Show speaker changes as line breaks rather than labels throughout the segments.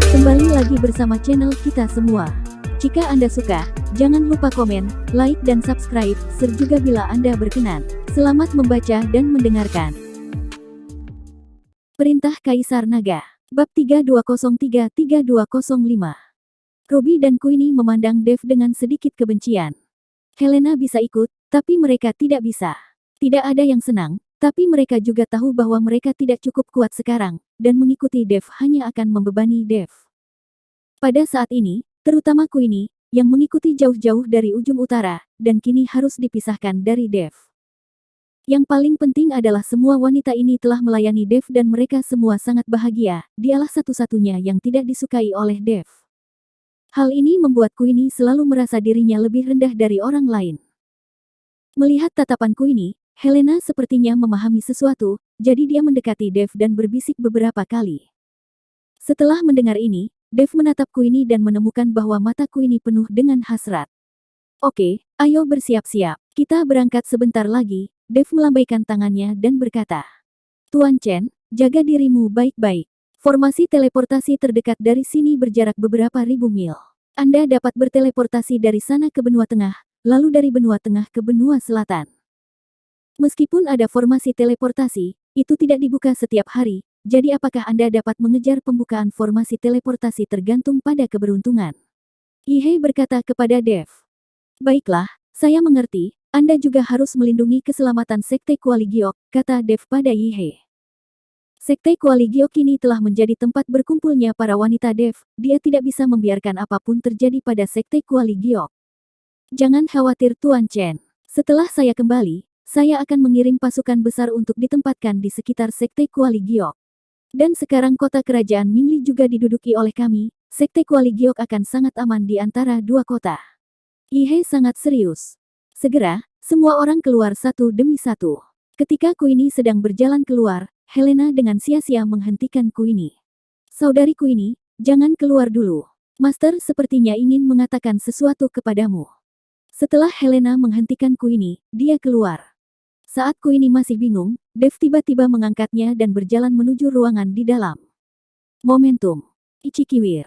Kembali lagi bersama channel kita semua. Jika Anda suka, jangan lupa komen, like dan subscribe, serta juga bila Anda berkenan. Selamat membaca dan mendengarkan. Perintah Kaisar Naga. Bab 3203-3205. Ruby dan Queenie memandang Dev dengan sedikit kebencian. Helena bisa ikut, tapi mereka tidak bisa. Tidak ada yang senang, tapi mereka juga tahu bahwa mereka tidak cukup kuat sekarang, dan mengikuti Dev hanya akan membebani Dev. Pada saat ini, terutama Queenie, yang mengikuti jauh-jauh dari ujung utara, dan kini harus dipisahkan dari Dev. Yang paling penting adalah semua wanita ini telah melayani Dev dan mereka semua sangat bahagia, dialah satu-satunya yang tidak disukai oleh Dev. Hal ini membuat Queenie selalu merasa dirinya lebih rendah dari orang lain. Melihat tatapan Queenie, Helena sepertinya memahami sesuatu, jadi dia mendekati Dev dan berbisik beberapa kali. Setelah mendengar ini, Dev menatap Queenie dan menemukan bahwa mata Queenie penuh dengan hasrat. Oke, ayo bersiap-siap, kita berangkat sebentar lagi. Dev melambaikan tangannya dan berkata, Tuan Chen, jaga dirimu baik-baik. Formasi teleportasi terdekat dari sini berjarak beberapa ribu mil. Anda dapat berteleportasi dari sana ke benua tengah, lalu dari benua tengah ke benua selatan. Meskipun ada formasi teleportasi, itu tidak dibuka setiap hari, jadi apakah Anda dapat mengejar pembukaan formasi teleportasi tergantung pada keberuntungan. Yihei berkata kepada Dev. Baiklah, saya mengerti, Anda juga harus melindungi keselamatan Sekte Kuali Giok, kata Dev pada Yihei. Sekte Kuali Giok kini telah menjadi tempat berkumpulnya para wanita Dev, dia tidak bisa membiarkan apapun terjadi pada Sekte Kuali Giok. Jangan khawatir Tuan Chen, setelah saya kembali, saya akan mengirim pasukan besar untuk ditempatkan di sekitar Sekte Kuali Giok. Dan sekarang kota kerajaan Mingli juga diduduki oleh kami, Sekte Kuali Giok akan sangat aman di antara dua kota. Yihei sangat serius. Segera, semua orang keluar satu demi satu. Ketika Queenie sedang berjalan keluar, Helena dengan sia-sia menghentikan Queenie. Saudari Queenie, jangan keluar dulu. Master sepertinya ingin mengatakan sesuatu kepadamu. Setelah Helena menghentikan Queenie, dia keluar. Saat Queenie masih bingung, Dev tiba-tiba mengangkatnya dan berjalan menuju ruangan di dalam. Momentum. Ichikiwir.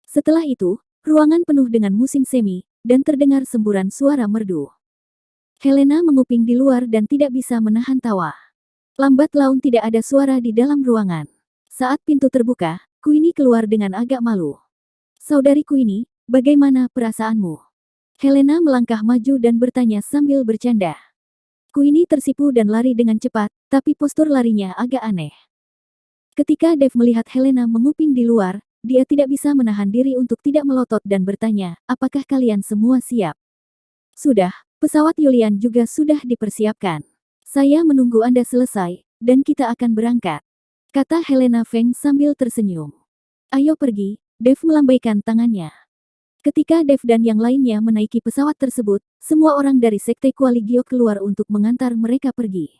Setelah itu, ruangan penuh dengan musim semi, dan terdengar semburan suara merdu. Helena menguping di luar dan tidak bisa menahan tawa. Lambat laun tidak ada suara di dalam ruangan. Saat pintu terbuka, Queenie keluar dengan agak malu. Saudari Queenie, bagaimana perasaanmu? Helena melangkah maju dan bertanya sambil bercanda. Queenie tersipu dan lari dengan cepat, tapi postur larinya agak aneh. Ketika Dev melihat Helena menguping di luar, dia tidak bisa menahan diri untuk tidak melotot dan bertanya, apakah kalian semua siap? Sudah, pesawat Yulian juga sudah dipersiapkan. Saya menunggu Anda selesai, dan kita akan berangkat, kata Helena Feng sambil tersenyum. Ayo pergi, Dev melambaikan tangannya. Ketika Dev dan yang lainnya menaiki pesawat tersebut, semua orang dari Sekte Kuali Giok keluar untuk mengantar mereka pergi.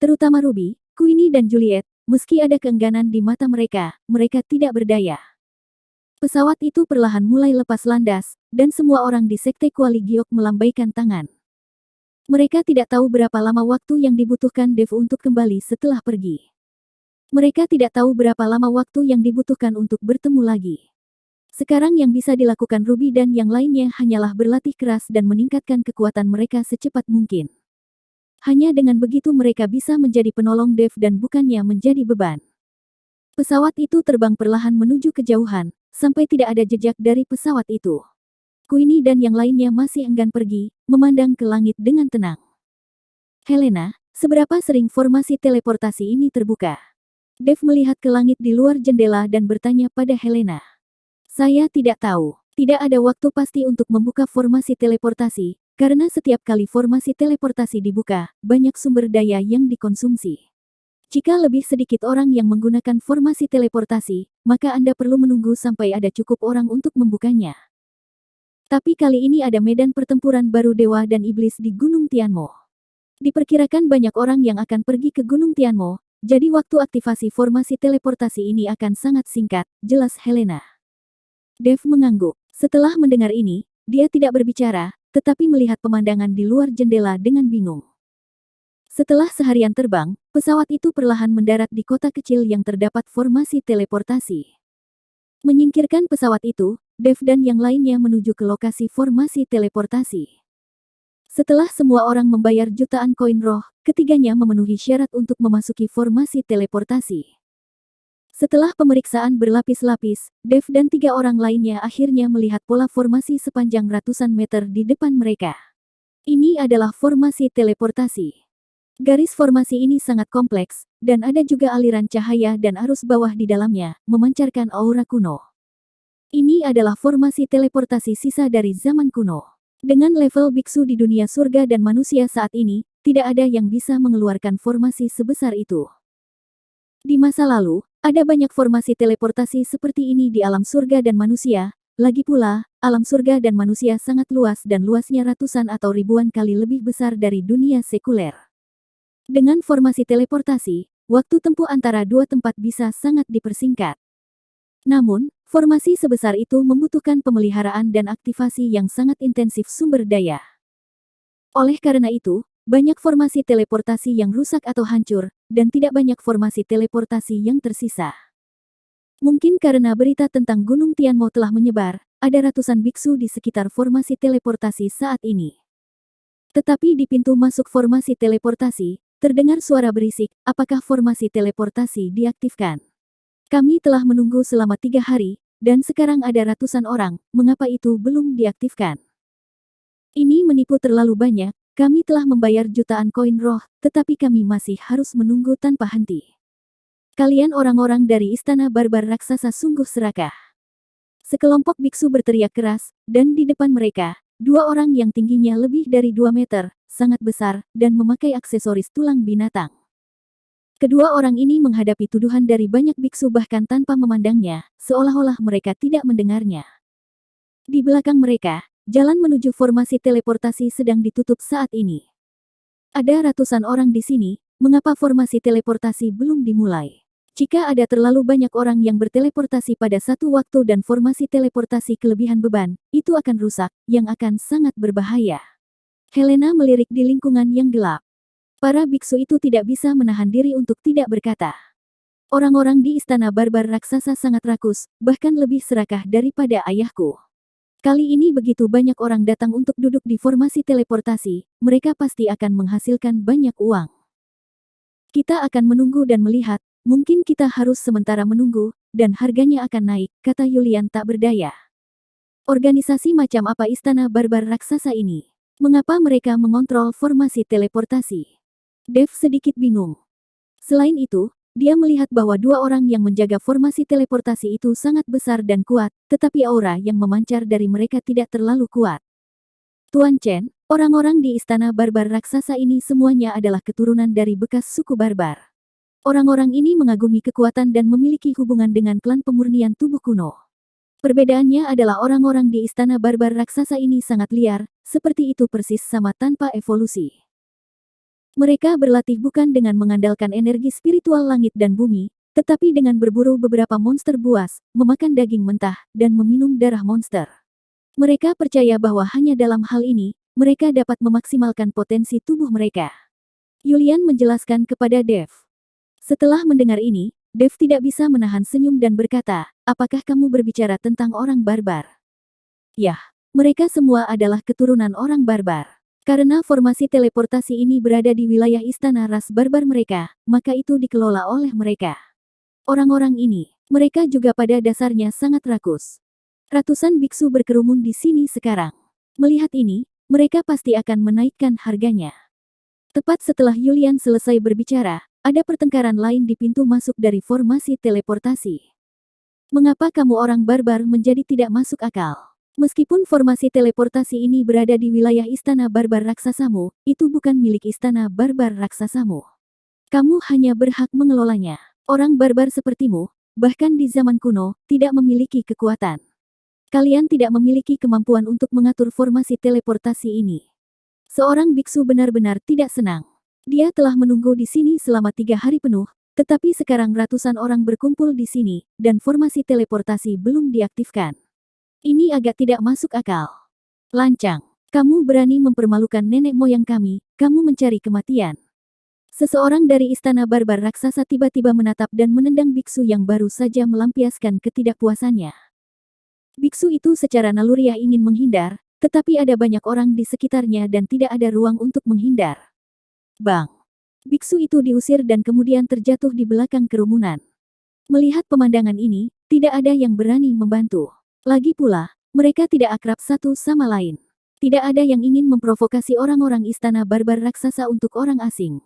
Terutama Ruby, Queenie dan Juliet, meski ada keengganan di mata mereka tidak berdaya. Pesawat itu perlahan mulai lepas landas, dan semua orang di Sekte Kuali Giok melambaikan tangan. Mereka tidak tahu berapa lama waktu yang dibutuhkan Dev untuk kembali setelah pergi. Mereka tidak tahu berapa lama waktu yang dibutuhkan untuk bertemu lagi. Sekarang yang bisa dilakukan Ruby dan yang lainnya hanyalah berlatih keras dan meningkatkan kekuatan mereka secepat mungkin. Hanya dengan begitu mereka bisa menjadi penolong Dev dan bukannya menjadi beban. Pesawat itu terbang perlahan menuju kejauhan, sampai tidak ada jejak dari pesawat itu. Queenie dan yang lainnya masih enggan pergi, memandang ke langit dengan tenang. Helena, seberapa sering formasi teleportasi ini terbuka? Dev melihat ke langit di luar jendela dan bertanya pada Helena. Saya tidak tahu. Tidak ada waktu pasti untuk membuka formasi teleportasi, karena setiap kali formasi teleportasi dibuka, banyak sumber daya yang dikonsumsi. Jika lebih sedikit orang yang menggunakan formasi teleportasi, maka Anda perlu menunggu sampai ada cukup orang untuk membukanya. Tapi kali ini ada medan pertempuran baru dewa dan iblis di Gunung Tianmo. Diperkirakan banyak orang yang akan pergi ke Gunung Tianmo, jadi waktu aktivasi formasi teleportasi ini akan sangat singkat, jelas Helena. Dev mengangguk. Setelah mendengar ini, dia tidak berbicara, tetapi melihat pemandangan di luar jendela dengan bingung. Setelah seharian terbang, pesawat itu perlahan mendarat di kota kecil yang terdapat formasi teleportasi. Menyingkirkan pesawat itu, Dev dan yang lainnya menuju ke lokasi formasi teleportasi. Setelah semua orang membayar jutaan koin roh, ketiganya memenuhi syarat untuk memasuki formasi teleportasi. Setelah pemeriksaan berlapis-lapis, Dev dan 3 orang lainnya akhirnya melihat pola formasi sepanjang ratusan meter di depan mereka. Ini adalah formasi teleportasi. Garis formasi ini sangat kompleks, dan ada juga aliran cahaya dan arus bawah di dalamnya, memancarkan aura kuno. Ini adalah formasi teleportasi sisa dari zaman kuno. Dengan level biksu di dunia surga dan manusia saat ini, tidak ada yang bisa mengeluarkan formasi sebesar itu. Di masa lalu, ada banyak formasi teleportasi seperti ini di alam surga dan manusia. Lagi pula, alam surga dan manusia sangat luas dan luasnya ratusan atau ribuan kali lebih besar dari dunia sekuler. Dengan formasi teleportasi, waktu tempuh antara dua tempat bisa sangat dipersingkat. Namun, formasi sebesar itu membutuhkan pemeliharaan dan aktivasi yang sangat intensif sumber daya. Oleh karena itu, banyak formasi teleportasi yang rusak atau hancur, dan tidak banyak formasi teleportasi yang tersisa. Mungkin karena berita tentang Gunung Tianmo telah menyebar, ada ratusan biksu di sekitar formasi teleportasi saat ini. Tetapi di pintu masuk formasi teleportasi, terdengar suara berisik, apakah formasi teleportasi diaktifkan? Kami telah menunggu selama 3 hari, dan sekarang ada ratusan orang, mengapa itu belum diaktifkan? Ini menipu terlalu banyak, kami telah membayar jutaan koin roh, tetapi kami masih harus menunggu tanpa henti. Kalian orang-orang dari istana barbar raksasa sungguh serakah. Sekelompok biksu berteriak keras, dan di depan mereka, 2 orang yang tingginya lebih dari 2 meter, sangat besar, dan memakai aksesoris tulang binatang. Kedua orang ini menghadapi tuduhan dari banyak biksu bahkan tanpa memandangnya, seolah-olah mereka tidak mendengarnya. Di belakang mereka, jalan menuju formasi teleportasi sedang ditutup saat ini. Ada ratusan orang di sini, mengapa formasi teleportasi belum dimulai? Jika ada terlalu banyak orang yang berteleportasi pada satu waktu dan formasi teleportasi kelebihan beban, itu akan rusak, yang akan sangat berbahaya. Helena melirik di lingkungan yang gelap. Para biksu itu tidak bisa menahan diri untuk tidak berkata. Orang-orang di istana barbar raksasa sangat rakus, bahkan lebih serakah daripada ayahku. Kali ini begitu banyak orang datang untuk duduk di formasi teleportasi, mereka pasti akan menghasilkan banyak uang. Kita akan menunggu dan melihat, mungkin kita harus sementara menunggu, dan harganya akan naik, kata Yulian tak berdaya. Organisasi macam apa istana barbar raksasa ini? Mengapa mereka mengontrol formasi teleportasi? Dev sedikit bingung. Selain itu, dia melihat bahwa 2 orang yang menjaga formasi teleportasi itu sangat besar dan kuat, tetapi aura yang memancar dari mereka tidak terlalu kuat. Tuan Chen, orang-orang di istana barbar raksasa ini semuanya adalah keturunan dari bekas suku barbar. Orang-orang ini mengagumi kekuatan dan memiliki hubungan dengan klan pemurnian tubuh kuno. Perbedaannya adalah orang-orang di istana barbar raksasa ini sangat liar, seperti itu persis sama tanpa evolusi. Mereka berlatih bukan dengan mengandalkan energi spiritual langit dan bumi, tetapi dengan berburu beberapa monster buas, memakan daging mentah, dan meminum darah monster. Mereka percaya bahwa hanya dalam hal ini, mereka dapat memaksimalkan potensi tubuh mereka. Yulian menjelaskan kepada Dev. Setelah mendengar ini, Dev tidak bisa menahan senyum dan berkata, apakah kamu berbicara tentang orang barbar? Yah, mereka semua adalah keturunan orang barbar. Karena formasi teleportasi ini berada di wilayah istana ras barbar mereka, maka itu dikelola oleh mereka. Orang-orang ini, mereka juga pada dasarnya sangat rakus. Ratusan biksu berkerumun di sini sekarang. Melihat ini, mereka pasti akan menaikkan harganya. Tepat setelah Yulian selesai berbicara, ada pertengkaran lain di pintu masuk dari formasi teleportasi. Mengapa kamu orang barbar menjadi tidak masuk akal? Meskipun formasi teleportasi ini berada di wilayah istana barbar raksasamu, itu bukan milik istana barbar raksasamu. Kamu hanya berhak mengelolanya. Orang barbar sepertimu, bahkan di zaman kuno, tidak memiliki kekuatan. Kalian tidak memiliki kemampuan untuk mengatur formasi teleportasi ini. Seorang biksu benar-benar tidak senang. Dia telah menunggu di sini selama 3 hari penuh, Tetapi sekarang ratusan orang berkumpul di sini, dan formasi teleportasi belum diaktifkan. Ini agak tidak masuk akal. Lancang, kamu berani mempermalukan nenek moyang kami, kamu mencari kematian. Seseorang dari istana barbar raksasa tiba-tiba menatap dan menendang biksu yang baru saja melampiaskan ketidakpuasannya. Biksu itu secara naluriah ingin menghindar, tetapi ada banyak orang di sekitarnya dan tidak ada ruang untuk menghindar. Bang! Biksu itu diusir dan kemudian terjatuh di belakang kerumunan. Melihat pemandangan ini, tidak ada yang berani membantu. Lagi pula, mereka tidak akrab satu sama lain. Tidak ada yang ingin memprovokasi orang-orang istana barbar raksasa untuk orang asing.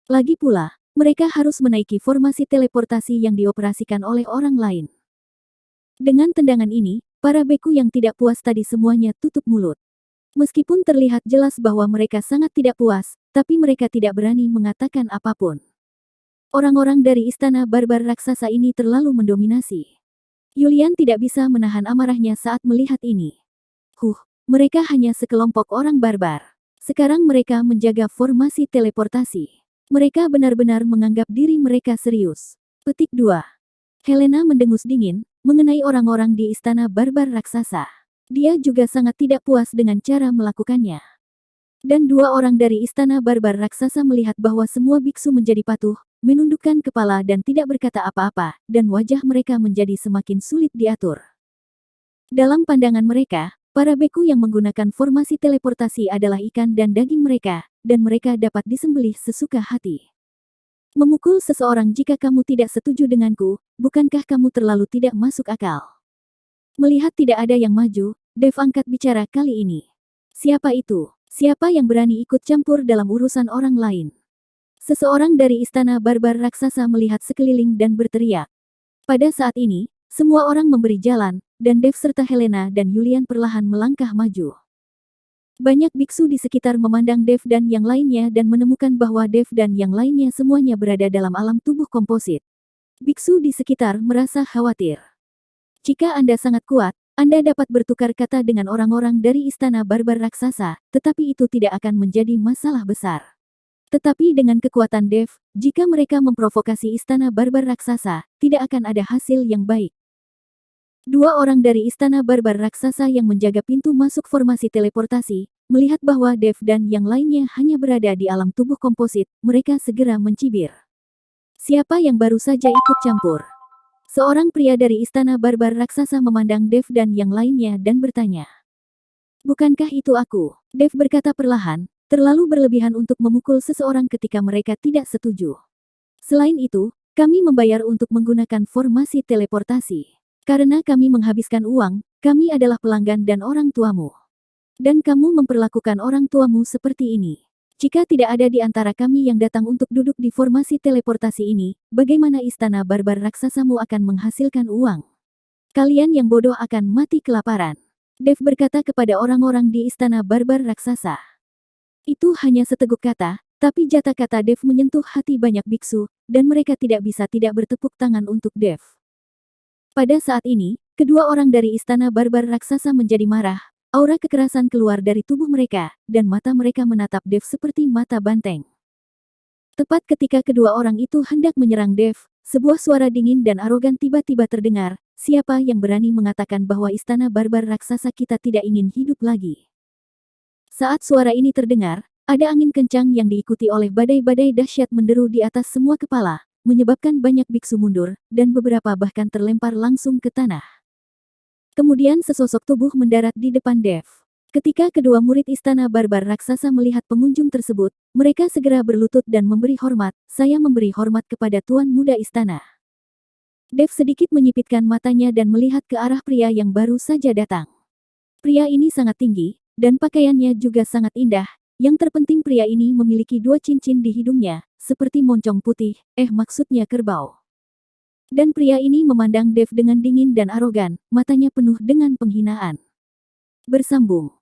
Lagi pula, mereka harus menaiki formasi teleportasi yang dioperasikan oleh orang lain. Dengan tendangan ini, para beku yang tidak puas tadi semuanya tutup mulut. Meskipun terlihat jelas bahwa mereka sangat tidak puas, tapi mereka tidak berani mengatakan apapun. Orang-orang dari istana barbar raksasa ini terlalu mendominasi. Yulian tidak bisa menahan amarahnya saat melihat ini. Mereka hanya sekelompok orang barbar. Sekarang mereka menjaga formasi teleportasi. Mereka benar-benar menganggap diri mereka serius. Petik 2. Helena mendengus dingin, mengenai orang-orang di istana barbar raksasa. Dia juga sangat tidak puas dengan cara melakukannya. Dan dua orang dari istana barbar raksasa melihat bahwa semua biksu menjadi patuh, menundukkan kepala dan tidak berkata apa-apa, dan wajah mereka menjadi semakin sulit diatur. Dalam pandangan mereka, para beku yang menggunakan formasi teleportasi adalah ikan dan daging mereka, dan mereka dapat disembelih sesuka hati. Memukul seseorang jika kamu tidak setuju denganku, bukankah kamu terlalu tidak masuk akal? Melihat tidak ada yang maju, Dev angkat bicara kali ini. Siapa itu? Siapa yang berani ikut campur dalam urusan orang lain? Seseorang dari istana barbar raksasa melihat sekeliling dan berteriak. Pada saat ini, semua orang memberi jalan, dan Dev serta Helena dan Yulian perlahan melangkah maju. Banyak biksu di sekitar memandang Dev dan yang lainnya dan menemukan bahwa Dev dan yang lainnya semuanya berada dalam alam tubuh komposit. Biksu di sekitar merasa khawatir. Jika Anda sangat kuat, Anda dapat bertukar kata dengan orang-orang dari istana barbar raksasa, tetapi itu tidak akan menjadi masalah besar. Tetapi dengan kekuatan Dev, jika mereka memprovokasi istana barbar raksasa, tidak akan ada hasil yang baik. Dua orang dari istana barbar raksasa yang menjaga pintu masuk formasi teleportasi, melihat bahwa Dev dan yang lainnya hanya berada di alam tubuh komposit, mereka segera mencibir. Siapa yang baru saja ikut campur? Seorang pria dari istana barbar raksasa memandang Dev dan yang lainnya dan bertanya. Bukankah itu aku? Dev berkata perlahan, terlalu berlebihan untuk memukul seseorang ketika mereka tidak setuju. Selain itu, kami membayar untuk menggunakan formasi teleportasi. Karena kami menghabiskan uang, kami adalah pelanggan dan orang tuamu. Dan kamu memperlakukan orang tuamu seperti ini. Jika tidak ada di antara kami yang datang untuk duduk di formasi teleportasi ini, bagaimana istana barbar raksasamu akan menghasilkan uang? Kalian yang bodoh akan mati kelaparan. Dev berkata kepada orang-orang di istana barbar raksasa. Itu hanya seteguk kata, tapi jata kata Dev menyentuh hati banyak biksu, dan mereka tidak bisa tidak bertepuk tangan untuk Dev. Pada saat ini, kedua orang dari istana barbar raksasa menjadi marah, aura kekerasan keluar dari tubuh mereka, dan mata mereka menatap Dev seperti mata banteng. Tepat ketika kedua orang itu hendak menyerang Dev, sebuah suara dingin dan arogan tiba-tiba terdengar, siapa yang berani mengatakan bahwa istana barbar raksasa kita tidak ingin hidup lagi? Saat suara ini terdengar, ada angin kencang yang diikuti oleh badai-badai dahsyat menderu di atas semua kepala, menyebabkan banyak biksu mundur, dan beberapa bahkan terlempar langsung ke tanah. Kemudian sesosok tubuh mendarat di depan Dev. Ketika kedua murid istana barbar raksasa melihat pengunjung tersebut, mereka segera berlutut dan memberi hormat, saya memberi hormat kepada tuan muda istana. Dev sedikit menyipitkan matanya dan melihat ke arah pria yang baru saja datang. Pria ini sangat tinggi, dan pakaiannya juga sangat indah. Yang terpenting pria ini memiliki dua cincin di hidungnya, seperti moncong putih, maksudnya kerbau. Dan pria ini memandang Dev dengan dingin dan arogan, matanya penuh dengan penghinaan. Bersambung.